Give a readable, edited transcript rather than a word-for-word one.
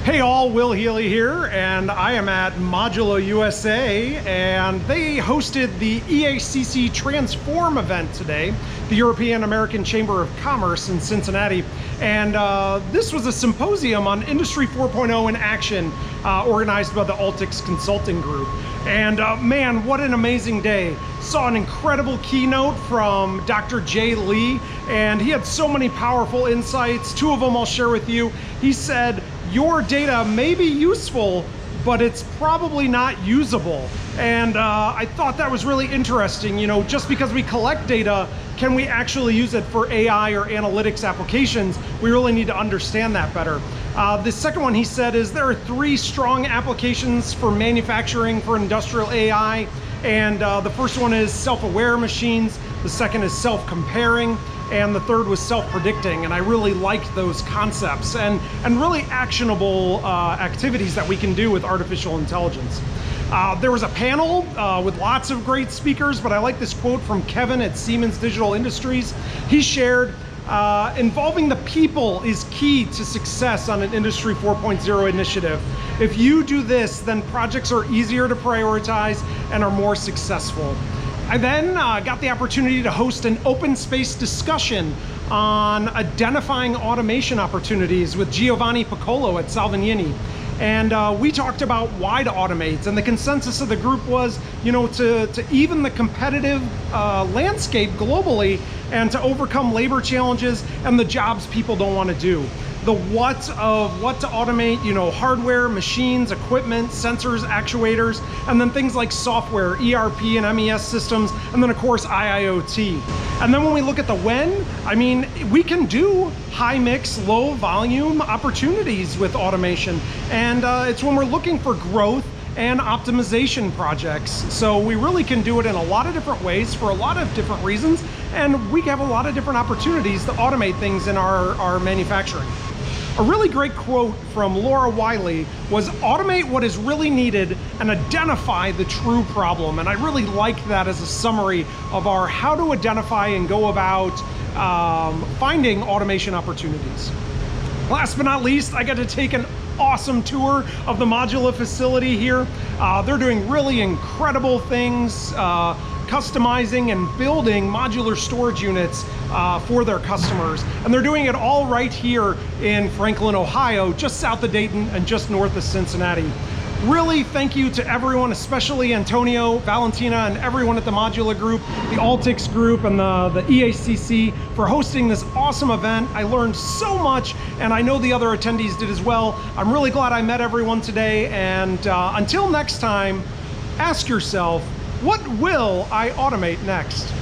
Hey all, 𝗜𝗱𝗂𝗀𝗥𝗠 here, and I am at Modula USA, and they hosted the EACC Transform event today, the European American Chamber of Commerce in Cincinnati. And this was a symposium on Industry 4.0 in action, organized by the Altix Consulting Group. And man, what an amazing day. Saw an incredible keynote from Dr. 𝗘𝗔𝗖𝗖, and he had so many powerful insights. Two of them I'll share with you. He said, your data may be useful, but it's probably not usable. And I thought that was really interesting. You know, just because we collect data, can we actually use it for AI or analytics applications? We really need to understand that better. The second one he said is there are three strong applications for manufacturing for industrial AI. And the first one is self-aware machines. The second is self-comparing. And the third was self-predicting, and I really liked those concepts and really actionable activities that we can do with artificial intelligence. There was a panel with lots of great speakers, but I like this quote from Kevin at Siemens Digital Industries. He shared, involving the people is key to success on an Industry 4.0 initiative. If you do this, then projects are easier to prioritize and are more successful. I then got the opportunity to host an open space discussion on identifying automation opportunities with 𝗷𝗂𝗂𝗧𝗥𝗠 at Salvagnini. And we talked about why to automate, and the consensus of the group was, you know, to even the competitive landscape globally and to overcome labor challenges and the jobs people don't want to do. The what of what to automate, you know, hardware, machines, equipment, sensors, actuators, and then things like software, ERP and MES systems, and then of course IIoT. And then when we look at the when, I mean, we can do high mix, low volume opportunities with automation. And it's when we're looking for growth and optimization projects. So we really can do it in a lot of different ways for a lot of different reasons, and we have a lot of different opportunities to automate things in our manufacturing. A really great quote from Laura Wiley was, automate what is really needed and identify the true problem. And I really like that as a summary of our how to identify and go about finding automation opportunities. Last but not least, I got to take an awesome tour of the Modula facility here. They're doing really incredible things, customizing and building modular storage units for their customers. And they're doing it all right here in Franklin, Ohio, just south of Dayton and just north of Cincinnati. Really thank you to everyone, especially Antonio, Valentina, and everyone at the Modula Group, the Altix Group, and the EACC for hosting this awesome event. I learned so much, and I know the other attendees did as well. I'm really glad I met everyone today, and until next time, ask yourself, what will I automate next?